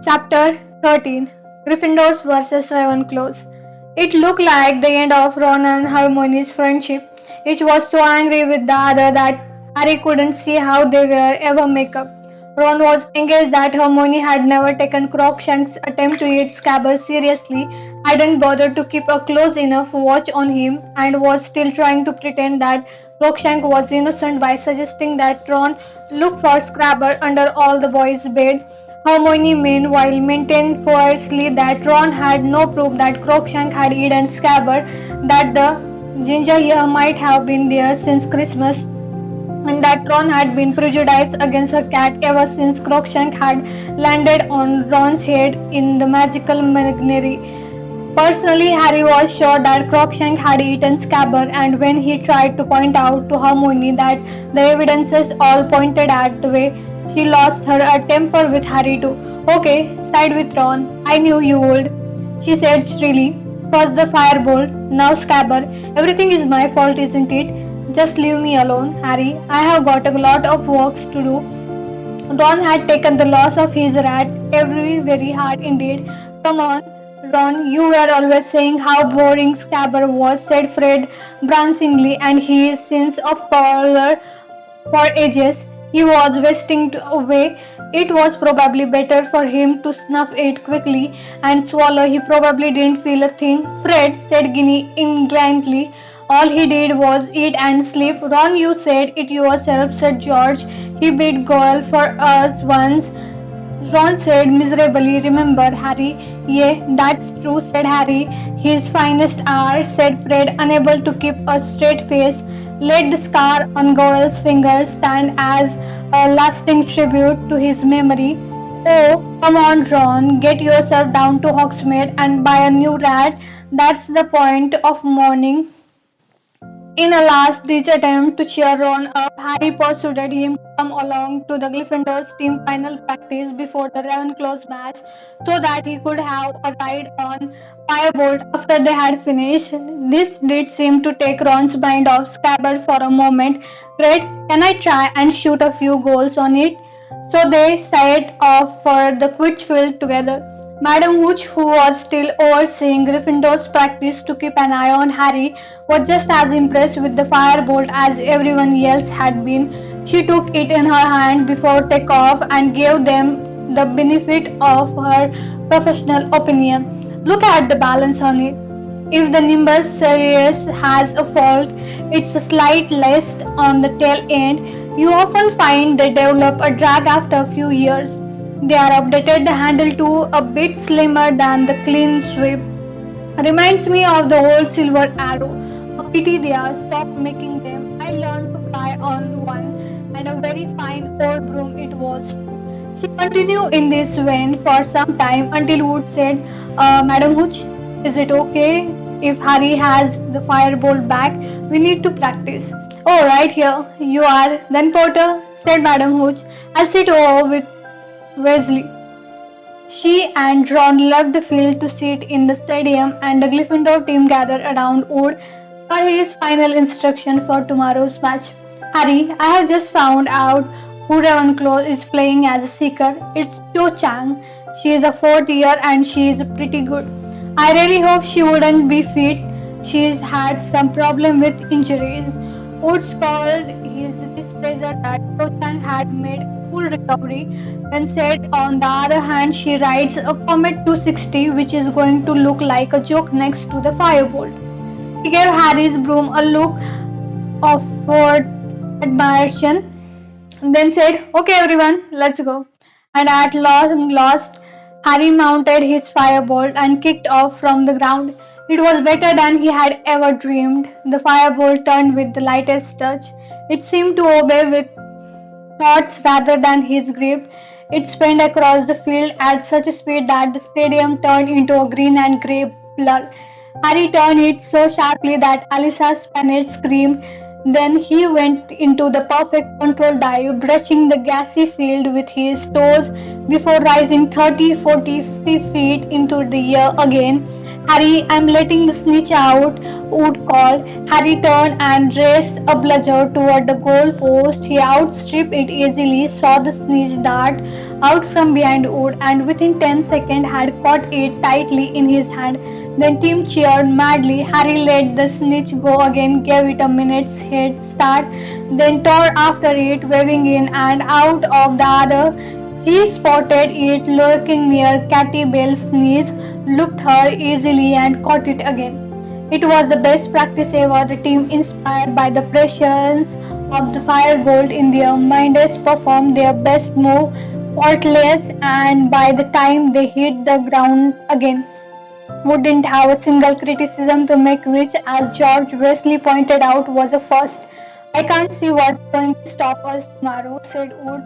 Chapter 13 Gryffindors vs Ravenclaws. It looked like the end of Ron and Hermione's friendship. Each was so angry with the other that Harry couldn't see how they were ever make up. Ron was engaged that Hermione had never taken Crookshank's attempt to eat Scabbers seriously, hadn't bothered to keep a close enough watch on him, and was still trying to pretend that Crookshank was innocent by suggesting that Ron look for Scrabber under all the boys' bed. Hermione meanwhile maintained fiercely that Ron had no proof that Crookshank had eaten Scabber, that the ginger hair might have been there since Christmas, and that Ron had been prejudiced against a cat ever since Crookshank had landed on Ron's head in the magical menagerie. Personally, Harry was sure that Crookshank had eaten Scabber, and when he tried to point out to Hermione that the evidences all pointed at the way, she lost her temper with Harry too. Okay, side with Ron. I knew you would, she said shrilly. First the firebolt, now Scabber. Everything is my fault, isn't it? Just leave me alone, Harry. I have got a lot of work to do. Ron had taken the loss of his rat very hard indeed. Come on, Ron, you were always saying how boring Scabber was, said Fred brancingly, and his sense of color for ages. He was wasting away. It was probably better for him to snuff it quickly and swallow. He probably didn't feel a thing. Fred, said Ginny indignantly. All he did was eat and sleep. Ron, you said it yourself, said George. He beat Goyle for us once. Ron said miserably, remember, Harry? Yeah, that's true, said Harry. His finest hour, said Fred, unable to keep a straight face. Let the scar on Goyle's finger stand as a lasting tribute to his memory. Oh, come on, Ron, get yourself down to Hogsmeade and buy a new rat. That's the point of mourning. In a last-ditch attempt to cheer Ron up, Harry persuaded him to come along to the Gryffindors team final practice before the Ravenclaws match so that he could have a ride on Firebolt after they had finished. This did seem to take Ron's mind off Scabbard for a moment. Fred, can I try and shoot a few goals on it? So they set off for the Quidditch field together. Madam Hooch, who was still overseeing Gryffindor's practice to keep an eye on Harry, was just as impressed with the firebolt as everyone else had been. She took it in her hand before takeoff and gave them the benefit of her professional opinion. Look at the balance on it. If the Nimbus series has a fault, it's a slight lest on the tail end. You often find they develop a drag after a few years. They are updated the handle to a bit slimmer than the clean sweep. Reminds me of the old silver arrow. A pity they are stopped making them. I learned to fly on one, and a very fine old broom it was. She continued in this vein for some time until Wood said, Madam Hooch, is it okay if Harry has the firebolt back? We need to practice. Oh, right here you are. Then Potter, said Madam Hooch, I'll sit over with Wesley. She and Ron left the field to sit in the stadium, and the Gryffindor team gathered around Wood for his final instruction for tomorrow's match. Harry, I have just found out who Ravenclaw is playing as a seeker. It's Cho Chang. She is a fourth year and she is pretty good. I really hope she wouldn't be fit. She's had some problem with injuries. Woods called his displeasure that Cho Chang had made full recovery when said on the other hand she rides a Comet 260 which is going to look like a joke next to the firebolt. He gave Harry's broom a look of admiration, then said, Okay everyone, let's go. And at long last, Harry mounted his firebolt and kicked off from the ground. It was better than he had ever dreamed. The firebolt turned with the lightest touch. It seemed to obey with thoughts rather than his grip. It sped across the field at such a speed that the stadium turned into a green and grey blur. Harry turned it so sharply that Alyssa Spinnet screamed. Then he went into the perfect control dive, brushing the gassy field with his toes before rising 30, 40, 50 feet into the air again. Harry, I'm letting the snitch out, Wood called. Harry turned and raced a bludger toward the goal post. He outstripped it easily, saw the snitch dart out from behind Wood, and within 10 seconds had caught it tightly in his hand. Then team cheered madly. Harry let the snitch go again, gave it a minute's head start, then tore after it, waving in and out of the other. He spotted it lurking near Katy Bell's knees, looked her easily and caught it again. It was the best practice ever. The team, inspired by the presence of the firebolt in their minds, performed their best move, faultless, and by the time they hit the ground again, wouldn't have a single criticism to make, which, as George Wesley pointed out, was a first. I can't see what's going to stop us tomorrow, said Wood.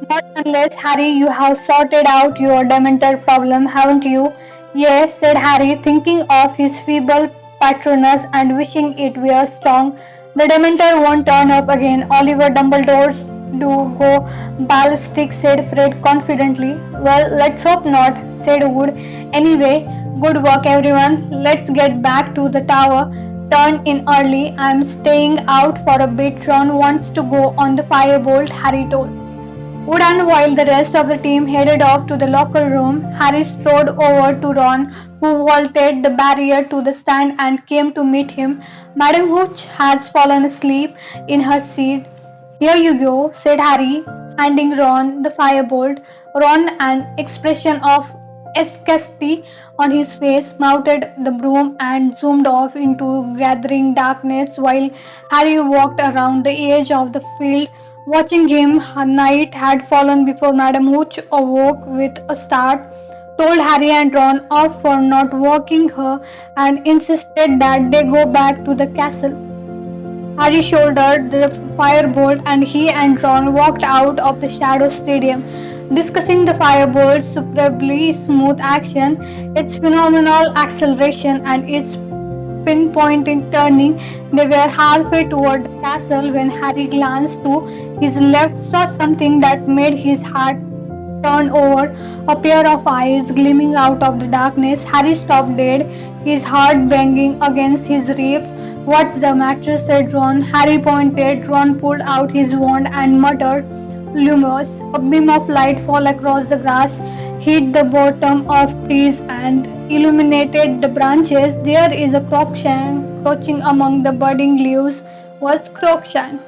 Not unless, Harry, you have sorted out your Dementor problem, haven't you? Yes, said Harry, thinking of his feeble patronus and wishing it were strong. The Dementor won't turn up again. Oliver Dumbledore's do go ballistic, said Fred confidently. Well, let's hope not, said Wood. Anyway, good work everyone. Let's get back to the tower. Turn in early. I'm staying out for a bit. Ron wants to go on the firebolt, Harry told. Wood, and while the rest of the team headed off to the locker room, Harry strode over to Ron, who vaulted the barrier to the stand and came to meet him. Madam Hooch has fallen asleep in her seat. Here you go, said Harry, handing Ron the firebolt. Ron, an expression of ecstasy on his face, mounted the broom and zoomed off into gathering darkness while Harry walked around the edge of the field, watching him. Night had fallen before Madame Hooch awoke with a start, told Harry and Ron off for not waking her, and insisted that they go back to the castle. Harry shouldered the firebolt and he and Ron walked out of the Shadow Stadium, discussing the firebolt's superbly smooth action, its phenomenal acceleration, and its pinpointing turning. They were halfway toward the castle when Harry glanced to his left, saw something that made his heart turn over, a pair of eyes gleaming out of the darkness. Harry stopped dead, his heart banging against his ribs. What's the matter? Said Ron. Harry pointed. Ron pulled out his wand and muttered, Lumos. A beam of light fell across the grass, hit the bottom of trees, and illuminated the branches. There is a Crookshank crouching among the budding leaves. What's Crookshank?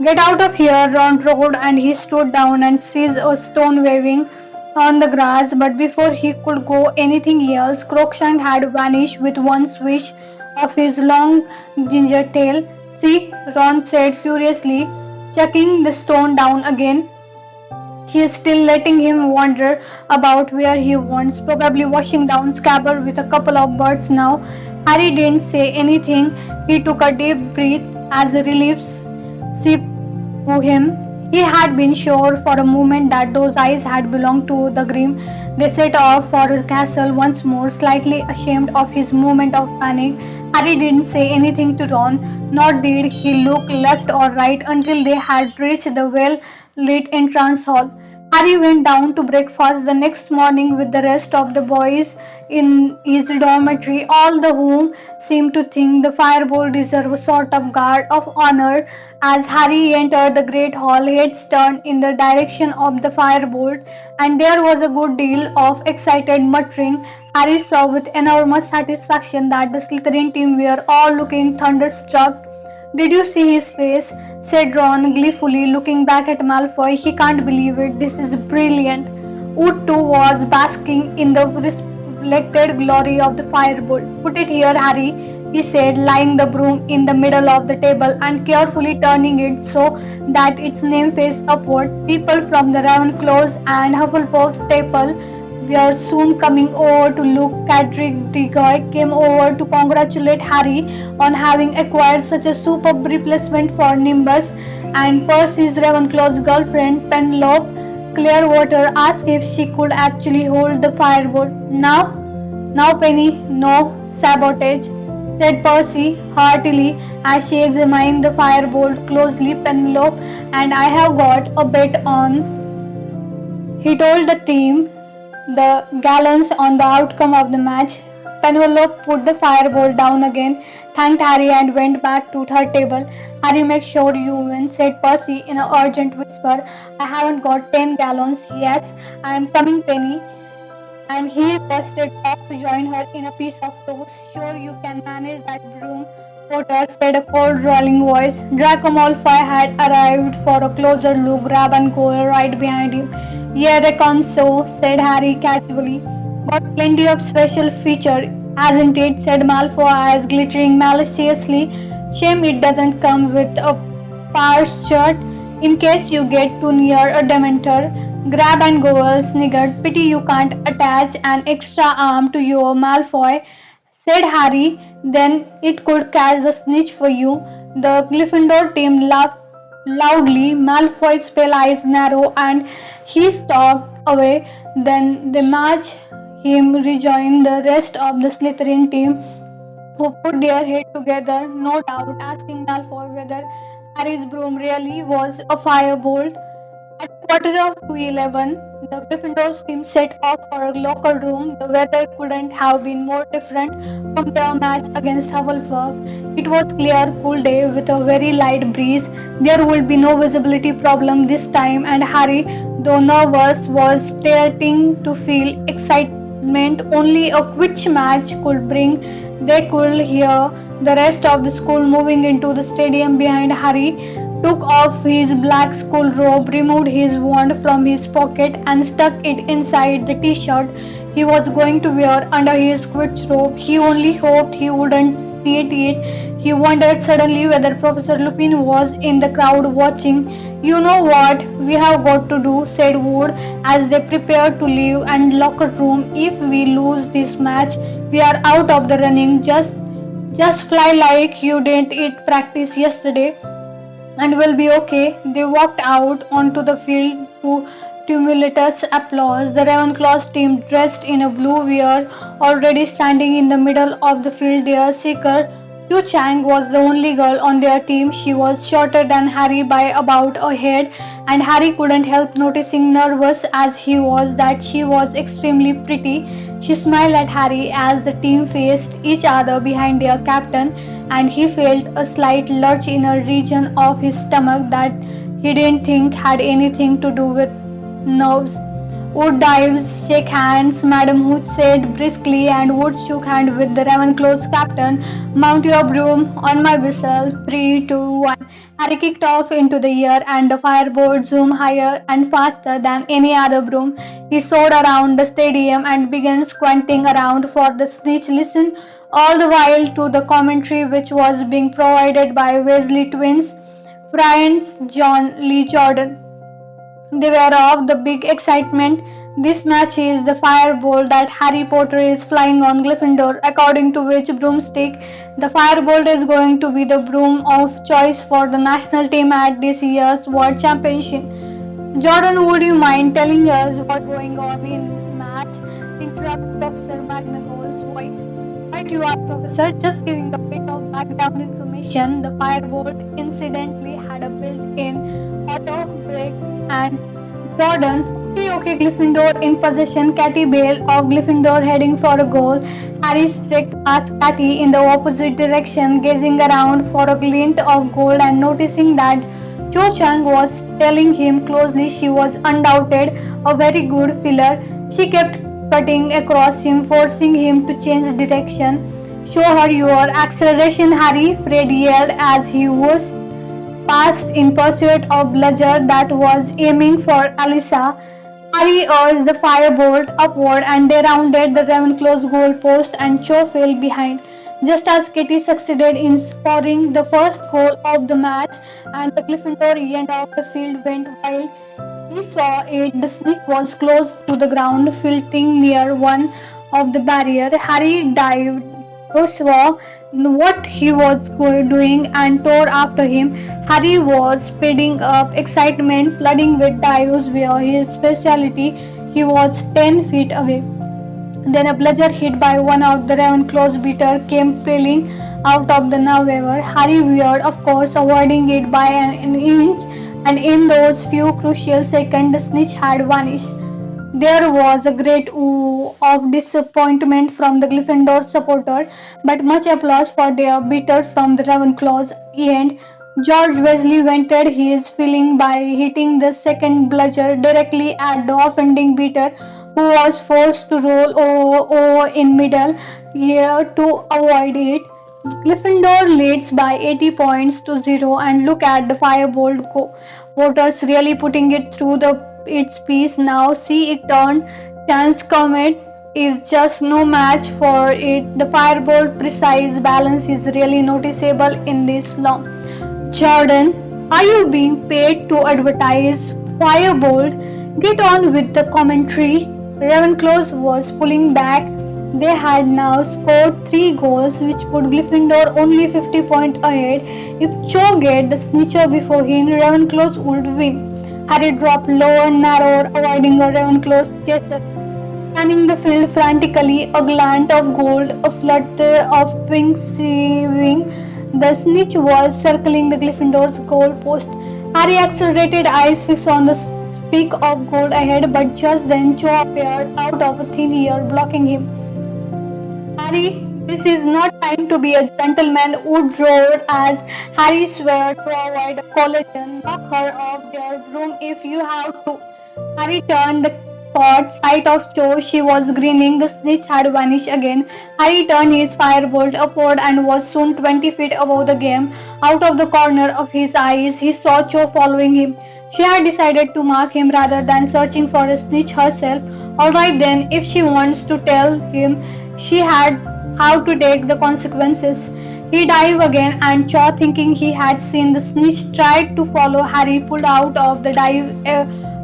Get out of here, Ron roared, and he stood down and seized a stone waving on the grass. But before he could go anything else, Crookshank had vanished with one swish of his long ginger tail. See, Ron said furiously, chucking the stone down again. She is still letting him wander about where he wants, probably washing down Scabbard with a couple of birds now. Harry didn't say anything. He took a deep breath as a relief seeped to him. He had been sure for a moment that those eyes had belonged to the Grim. They set off for the castle once more, slightly ashamed of his moment of panic. Harry didn't say anything to Ron, nor did he look left or right until they had reached the well-lit entrance hall. Harry went down to breakfast the next morning with the rest of the boys in his dormitory, all of whom seemed to think the firebolt deserved a sort of guard of honor. As Harry entered the great hall, heads turned in the direction of the firebolt, and there was a good deal of excited muttering. Harry saw with enormous satisfaction that the Slytherin team were all looking thunderstruck. Did you see his face? Said Ron gleefully, looking back at Malfoy. He can't believe it. This is brilliant. Wood too was basking in the reflected glory of the firebolt. Put it here, Harry, he said, laying the broom in the middle of the table and carefully turning it so that its name faced upward. People from the Ravenclaws and Hufflepuff table were soon coming over to look. Cedric Diggory came over to congratulate Harry on having acquired such a superb replacement for Nimbus, and Percy's Ravenclaw's girlfriend Penelope Clearwater asked if she could actually hold the firebolt. Now, Penny, no sabotage, said Percy heartily as she examined the firebolt closely. Penelope and I have got a bet on, he told the team, the gallons on the outcome of the match. Penelope put the firebolt down again, thanked Harry, and went back to her table. Harry, make sure you win, said Percy in an urgent whisper. I haven't got 10 gallons. Yes, I am coming, Penny. And he busted off to join her in a piece of toast. Sure, you can manage that broom, Potter, said a cold, drawling voice. Draco Malfoy had arrived for a closer look, grab and go right behind him. Yeah, reckon so, said Harry casually. Got plenty of special feature, hasn't it? Said Malfoy, eyes glittering maliciously. Shame it doesn't come with a parched shirt in case you get too near a Dementor. Grab and Goyle sniggered. Pity you can't attach an extra arm to your Malfoy, said Harry. Then it could catch the snitch for you. The Gryffindor team laughed loudly. Malfoy's pale eyes narrowed and he stalked away. Then they marched him rejoined the rest of the Slytherin team who put their head together, no doubt asking Malfoy whether Harry's broom really was a firebolt. At quarter of to 11, the Gryffindors team set off for a locker room. The weather couldn't have been more different from their match against Hufflepuff. It was clear, cool day with a very light breeze. There would be no visibility problem this time, and Harry, though nervous, was starting to feel excitement only a quick match could bring. They could hear the rest of the school moving into the stadium behind Harry, took off his black school robe, removed his wand from his pocket, and stuck it inside the t shirt he was going to wear under his quick robe. He only hoped he wouldn't need it. He wondered suddenly whether Professor Lupin was in the crowd watching. You know what we have got to do, said Wood as they prepared to leave and locker room. If we lose this match, we are out of the running. Just fly like you didn't eat practice yesterday and will be okay. They walked out onto the field to tumultuous applause. The Ravenclaw team, dressed in a blue, were already standing in the middle of the field. Their seeker, Chu Chang, was the only girl on their team. She was shorter than Harry by about a head, and Harry couldn't help noticing, nervous as he was, that she was extremely pretty. She smiled at Harry as the team faced each other behind their captain, and he felt a slight lurch in a region of his stomach that he didn't think had anything to do with nerves. Wood dives, shake hands, Madam Hooch said briskly, and Wood shook hand with the Ravenclaw's captain. Mount your broom on my whistle. 3, 2, 1. Harry kicked off into the air, and the firebolt zoomed higher and faster than any other broom. He soared around the stadium and began squinting around for the snitch. Listen all the while to the commentary which was being provided by Weasley twins, Friends John Lee Jordan. They were of the big excitement. This match is the firebolt that Harry Potter is flying on Gryffindor, according to which broomstick. The firebolt is going to be the broom of choice for the national team at this year's World Championship. Jordan, would you mind telling us what's going on in match? Interrupt Professor McGonagall's voice. Right you are, Professor. Just giving a bit of background information. The firebolt incidentally had a built-in auto brake and Jordan. Okay, Gryffindor in possession. Catty Bale of Gryffindor heading for a goal. Harry streaked past Catty in the opposite direction, gazing around for a glint of gold and noticing that Cho Chang was telling him closely. She was undoubted a very good filler. She kept cutting across him, forcing him to change direction. Show her your acceleration, Harry, Fred yelled as he was passed in pursuit of Bludger that was aiming for Alyssa. Harry urged the firebolt upward and they rounded the Ravenclaw's goal post and Cho fell behind. Just as Kitty succeeded in scoring the first goal of the match and the Gryffindor end of the field went wild, he saw it. The snitch was close to the ground, filtering near one of the barrier. Harry dived, saw what he was doing, and tore after him. Harry was speeding up, excitement flooding with dives were his specialty. He was 10 feet away. Then a bludger hit by one of the Ravenclaw's beater came peeling out of the Navever. Harry veered, of course, avoiding it by an inch, and in those few crucial seconds the snitch had vanished. There was a great ooh of disappointment from the Gryffindor supporter, but much applause for their bitter from the Ravenclaws and George Weasley vented his feeling by hitting the second bludger directly at the offending beater, who was forced to roll over in middle air to avoid it. Gryffindor leads by 80 points to 0, and look at the Firebolt voters really putting it through its piece now. See it turn. Chance Comet is just no match for it. The Firebolt precise balance is really noticeable in this long. Jordan, are you being paid to advertise Firebolt? Get on with the commentary. Ravenclaw was pulling back. They had now scored 3 goals, which put Gryffindor only 50 points ahead. If Cho get the snitcher before him, Ravenclaw would win. Harry dropped lower, narrower, avoiding a Ravenclaw's chaser. Scanning the field frantically, a glint of gold, a flutter of wing wing. The snitch was circling the Gryffindor's goal post. Harry accelerated, eyes fixed on the speck of gold ahead, but just then Cho appeared out of thin air, blocking him. Harry, this is not time to be a gentleman, Wood roared as Harry swore to avoid a collision. Knock her off their broom if you have to. Harry turned, caught sight of Cho. She was grinning. The snitch had vanished again. Harry turned his firebolt upward and was soon 20 feet above the game. Out of the corner of his eyes, he saw Cho following him. She had decided to mark him rather than searching for a snitch herself. Alright then, if she wants to tell him, she had how to take the consequences. He dived again, and Cho, thinking he had seen the snitch, tried to follow. Harry pulled out of the dive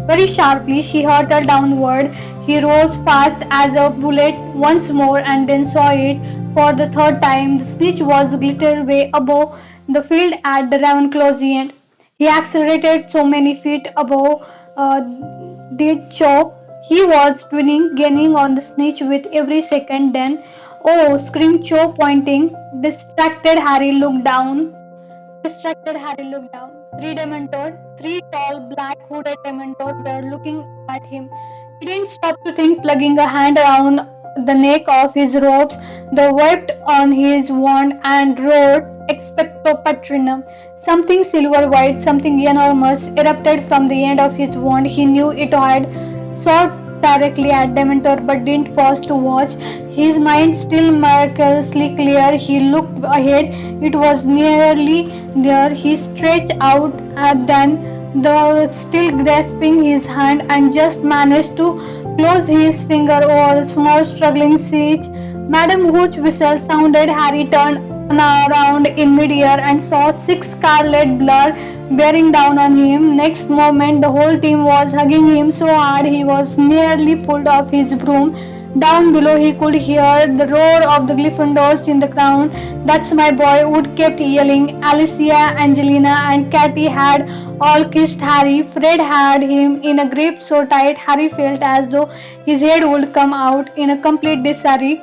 very sharply. She hurtled downward. He rose fast as a bullet once more and then saw it for the third time. The snitch was glittered way above the field at the Ravenclaw's end. He accelerated so many feet above did Cho. He was twinning, gaining on the snitch with every second. Then, oh, screamed Cho, pointing. Distracted Harry looked down. 3 tall, black hooded Dementors were looking at him. He didn't stop to think, plugging a hand around the neck of his robes, the wiped on his wand, and roared, Expecto Patronum. Something silver white, something enormous, erupted from the end of his wand. He knew it had shot directly at Dementor but didn't pause to watch. His mind still miraculously clear. He looked ahead. It was nearly there. He stretched out and then the still grasping his hand and just managed to close his finger over a small struggling siege. Madam Hooch whistle sounded. Harry turned around in midair and saw 6 scarlet blur bearing down on him. Next moment, the whole team was hugging him so hard he was nearly pulled off his broom. Down below, he could hear the roar of the Gryffindors in the ground. That's my boy, Wood kept yelling. Alicia, Angelina, and Katy had all kissed Harry. Fred had him in a grip so tight Harry felt as though his head would come out in a complete disarray.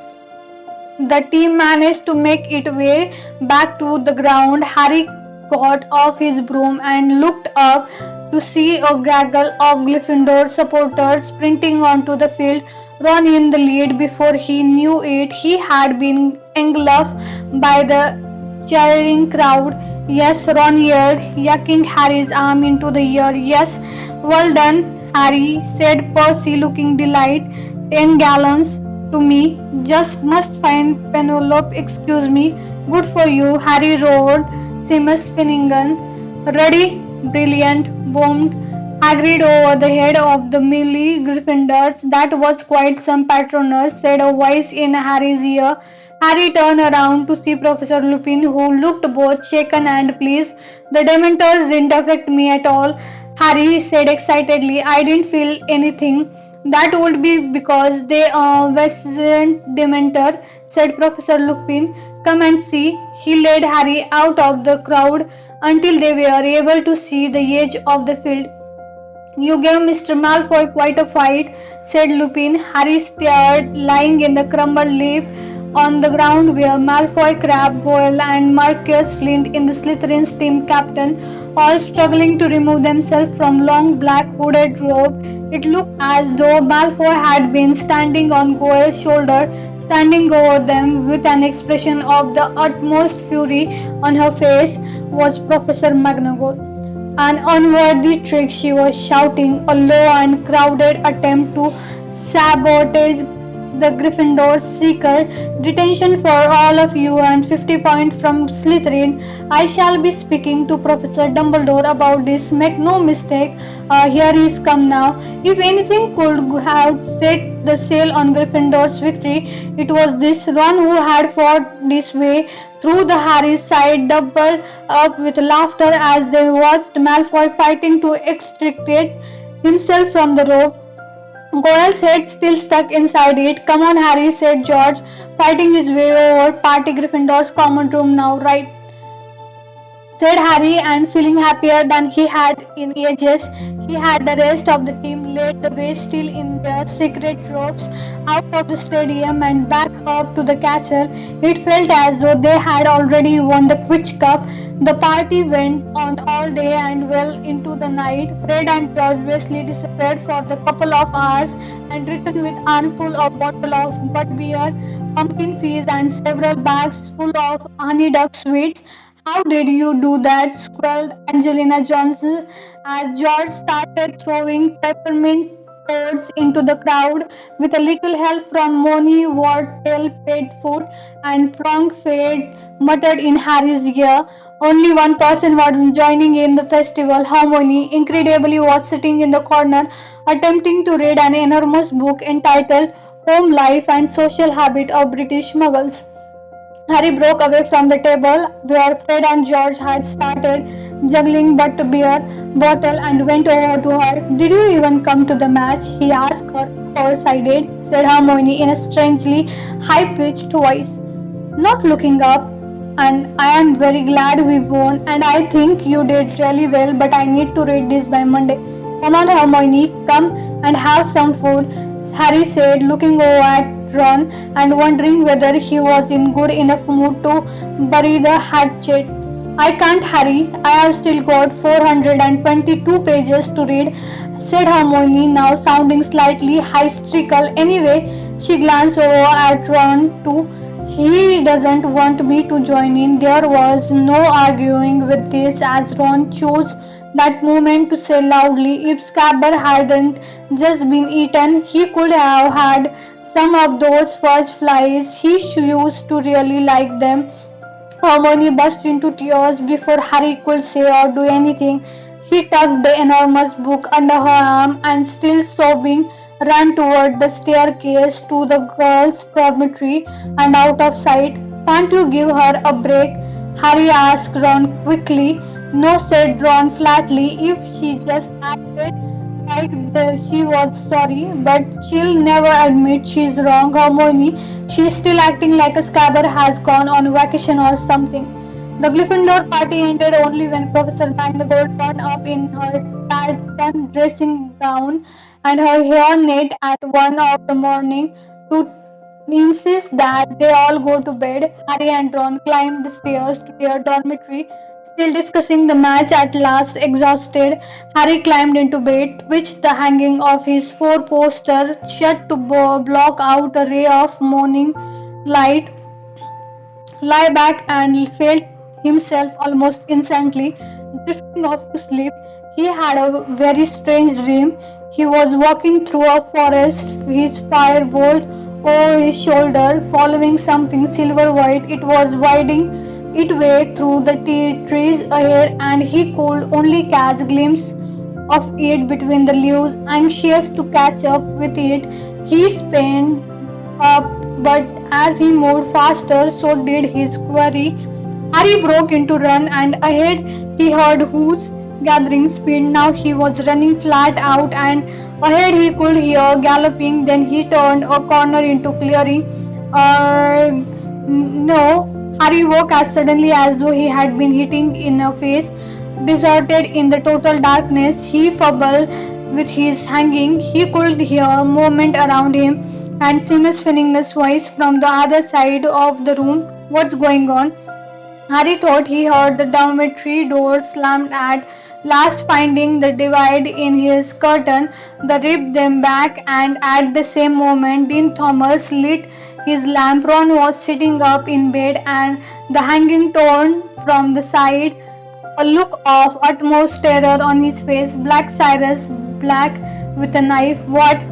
The team managed to make its way back to the ground. Harry got off his broom and looked up to see a gaggle of Gryffindor supporters sprinting onto the field. Ron in the lead. Before he knew it, he had been engulfed by the cheering crowd. Yes, Ron yelled, yanking Harry's arm into the air. Yes, well done, Harry, said Percy, looking delighted. 10 gallons to me. Just must find Penelope. Excuse me. Good for you, Harry roared. Seamus Finnegan. Ready? Brilliant, boomed Hagrid over the head of the melee Gryffindors. That was quite some patronage, said a voice in Harry's ear. Harry turned around to see Professor Lupin, who looked both shaken and pleased. The Dementors didn't affect me at all, Harry said excitedly. I didn't feel anything. That would be because they wasn't Dementor, said Professor Lupin. Come and see. He led Harry out of the crowd until they were able to see the edge of the field. You gave Mr. Malfoy quite a fight, said Lupin. Harry stared, lying in the crumbled leaf. On the ground were Malfoy, Crabbe, Goyle, and Marcus Flint in the Slytherin's team captain, all struggling to remove themselves from long black hooded robe. It looked as though Malfoy had been standing on Goyle's shoulder, standing over them with an expression of the utmost fury on her face was Professor McGonagall. An unworthy trick, she was shouting, a low and crowded attempt to sabotage the Gryffindor seeker. Detention for all of you and 50 points from Slytherin. I shall be speaking to Professor Dumbledore about this. Make no mistake, here he's come now. If anything could have set the sail on Gryffindor's victory, it was this. Ron, who had fought this way through the Harry's side, doubled up with laughter as they watched Malfoy fighting to extricate himself from the rope. Goyle's head still stuck inside it. Come on, Harry, said George, fighting his way over. Party Gryffindor's common room now, right? Said Harry, and feeling happier than he had in ages. He had the rest of the team led the way, still in their secret robes, out of the stadium and back up to the castle. It felt as though they had already won the Quidditch Cup. The party went on all day and well into the night. Fred and George Weasley disappeared for the couple of hours and returned with armful of bottle of butt beer, pumpkin fizz, and several bags full of honey duck sweets. How did you do that? Squealed Angelina Johnson as George started throwing peppermint toads into the crowd. With a little help from Moni, Wardtail, Padfoot, and Prongfade muttered in Harry's ear. Only one person was joining in the festival. Hermione, incredibly, was sitting in the corner, attempting to read an enormous book entitled Home Life and Social Habit of British Muggles. Harry broke away from the table where Fred and George had started juggling but beer bottle and went over to her. Did you even come to the match? He asked her. Of course I did, said Hermione in a strangely high-pitched voice, not looking up. And I am very glad we won, and I think you did really well, but I need to read this by Monday. Come on, Hermione, come and have some food, Harry said, looking over at Ron and wondering whether he was in good enough mood to bury the hatchet. I can't, Harry. I have still got 422 pages to read, said Hermione, now sounding slightly hysterical. Anyway, she glanced over at Ron too. He doesn't want me to join in. There was no arguing with this as Ron chose that moment to say loudly, if Scabber hadn't just been eaten, he could have had some of those fudge flies. He used to really like them. Hermione burst into tears before Harry could say or do anything. She tucked the enormous book under her arm and, still sobbing, ran toward the staircase to the girls' dormitory and out of sight. Can't you give her a break? Harry asked Ron quickly. No, said Ron flatly. If she just acted like she was sorry, but she'll never admit she's wrong. Hermione, she's still acting like a Scabber has gone on vacation or something. The Gryffindor party ended only when Professor McGonagall turned up in her tartan dressing gown and her hair knit at 1 of the morning to insist that they all go to bed. Harry and Ron climbed the stairs to their dormitory, still discussing the match. At last, exhausted, Harry climbed into bed, twitched the hanging of his four-poster shut to block out a ray of morning light, lie back, and felt himself almost instantly drifting off to sleep. He had a very strange dream. He was walking through a forest, his firebolt over his shoulder, following something silver white. It was winding its way through the trees ahead, and he could only catch glimpses of it between the leaves. Anxious to catch up with it, he sped up, but as he moved faster, so did his quarry. Harry broke into run, and ahead he heard hoofs gathering speed. Now he was running flat out, and ahead he could hear galloping. Then he turned a corner into clearing. No, Harry woke as suddenly as though he had been hitting in a face. Deserted in the total darkness, he fumbled with his hanging. He could hear movement around him. and Seamus Finningness voice from the other side of the room. What's going on? Harry thought he heard the dormitory door slammed at last, finding the divide in his curtain that ripped them back, and at the same moment Dean Thomas lit his lamp. Ron was sitting up in bed and the hanging torn from the side, a look of utmost terror on his face. Black Cyrus, black with a knife. What?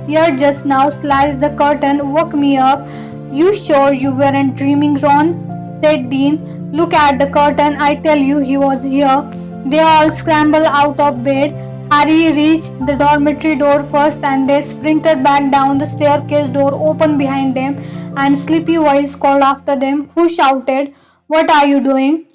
Here just now slashed the curtain, woke me up. You sure you weren't dreaming, Ron? Said Dean. Look at the curtain, I tell you he was here. They all scrambled out of bed. Harry reached the dormitory door first and they sprinted back down. The staircase door opened behind them and Sleepy voice called after them. Who shouted? What are you doing?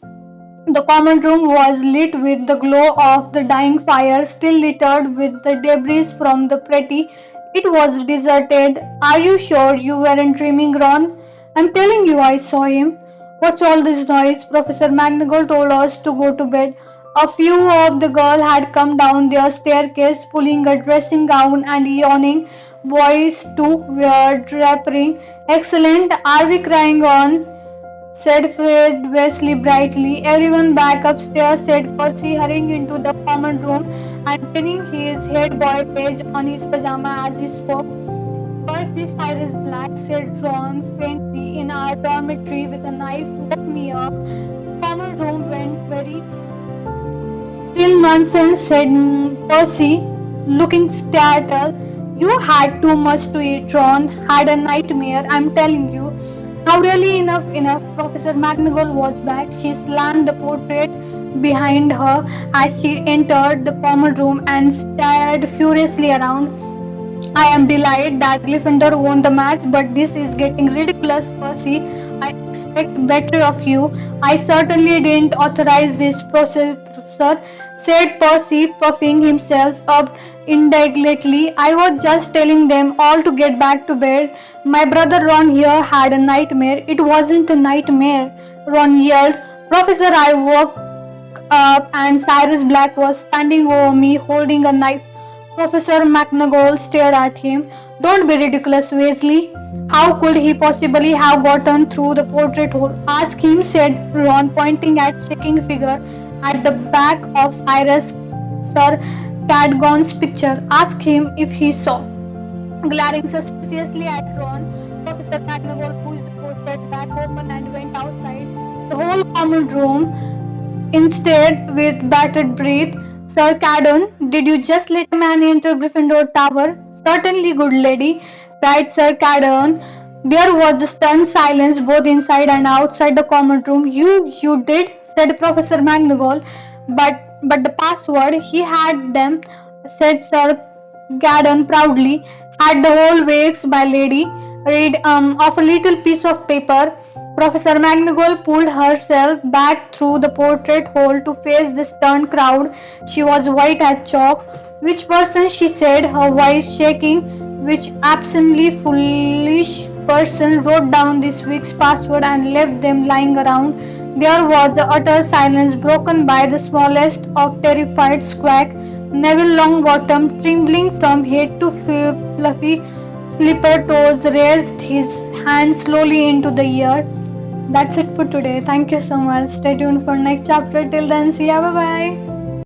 The common room was lit with the glow of the dying fire, still littered with the debris from the party. It was deserted. Are you sure you weren't dreaming, Ron? I'm telling you I saw him. What's all this noise? Professor McGonagall told us to go to bed. A few of the girls had come down their staircase, pulling a dressing gown and yawning. Boys too were drapery. Excellent. Are we crying on? Said Fred Wesley brightly. Everyone back upstairs, said Percy, hurrying into the common room and pinning his head boy page on his pajama as he spoke. Percy Cyrus Black, said Ron faintly, in our dormitory with a knife, woke me up. The common room went very still. Nonsense, said Percy, looking startled. You had too much to eat, Ron. Had a nightmare, I'm telling you. Now really enough, enough. Professor McGonagall was back. She slammed the portrait behind her as she entered the common room and stared furiously around. I am delighted that Gryffindor won the match, but this is getting ridiculous, Percy. I expect better of you. I certainly didn't authorize this process, sir, said Percy, puffing himself up indignantly. I was just telling them all to get back to bed. My brother Ron here had a nightmare. It wasn't a nightmare, Ron yelled. Professor, I woke up and Cyrus Black was standing over me holding a knife. Professor McGonagall stared at him. Don't be ridiculous, Weasley. How could he possibly have gotten through the portrait hole? Ask him, said Ron, pointing at shaking figure at the back of Cyrus Sir Cadgon's picture. Ask him if he saw. Glaring suspiciously at Ron, Professor McGonagall pushed the portrait back open and went outside. The whole common room instead, with bated breath, Sir Cadogan, did you just let a man enter Gryffindor Tower? Certainly, good lady, cried Sir Cadogan. There was a stunned silence both inside and outside the common room. You did, said Professor McGonagall. But the password, he had them, said Sir Cadogan proudly. Had the whole works by lady. Read off a little piece of paper. Professor McGonagall pulled herself back through the portrait hole to face the stunned crowd. She was white as chalk. Which person, she said, her voice shaking. Which absolutely foolish person wrote down this week's password and left them lying around? There was a utter silence broken by the smallest of terrified squawk. Neville Longbottom, trembling from head to fluffy slipper toes, raised his hand slowly into the air. That's it for today. Thank you so much. Stay tuned for next chapter. Till then, see ya. Bye bye.